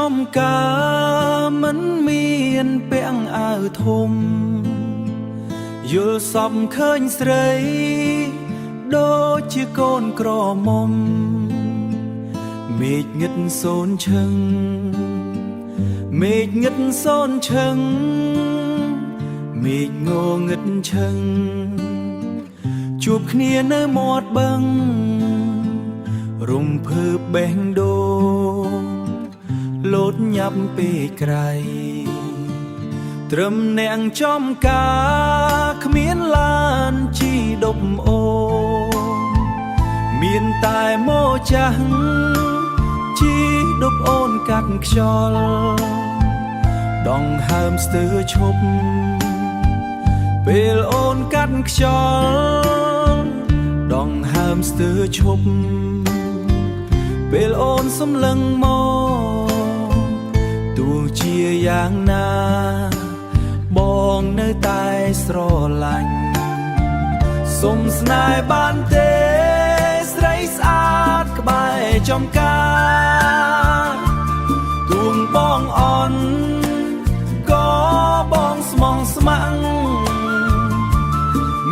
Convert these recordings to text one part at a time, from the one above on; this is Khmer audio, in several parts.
ចំការមិនមានពាំងអាវធំយល់សពឃើញស្រីដូចជាកូនក្រមុំមេឃងឹតសូនឈឹងមេឃងឹតសូនឈឹងមេឃងងឹតឈឹងជួបគ្នានៅមាត់បឹងរំភើបបេះដូងលោតញាប់ពេកក្រៃត្រឹមអ្នកចំការគ្មានឡានជីដប់អូមានតែម៉ូចាស់ជីដប់អូនកាត់ខ្យល់ដងហើមស្ទើរឈប់ពេលអូនកាត់ខ្យល់ដងហើមស្ទើរឈប់ពេលអូនសំឡឹងមកទោះជាយ៉ាងណាបងនៅតែស្រឡាញ់សុំស្នេហ៍បានទេស្រីស្អាតក្បែរចំការទួងបងអន់ក៏បងស្មងស្មាំង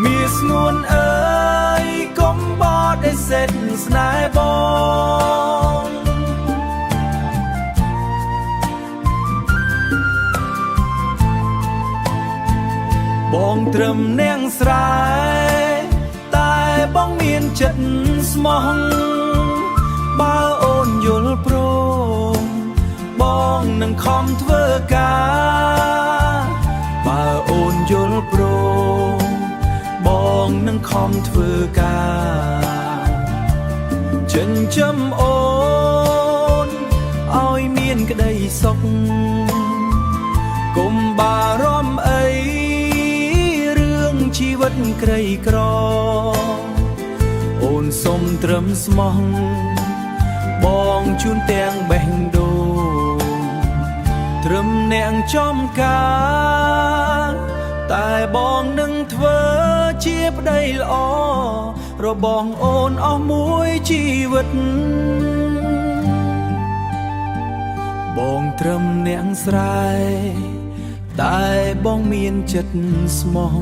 មាសស្ងួនអើយកុំបដិសេធស្នេហ៍បងត្រឹមនាងស្រែតែបងមានចិត្តស្មោះបើអូនយល់ព្រមបងនឹងខំធ្វើការបើអូនយល់ព្រមបងនឹងខំធ្វើការចិញ្ចឹមអូនឲ្យមានក្តីសុខកុំបារម្ភអីជីវិតក្រីក្រអូនសុំត្រឹមស្មោះបងជូនទាំងបេះដូងត្រឹមអ្នកចំការតែបងនឹងធ្វើជាប្តីល្អរបងអូនអស់មួយជីវិតបងត្រឹមអ្នកស្រែតែបងមានចិត្តស្មោះ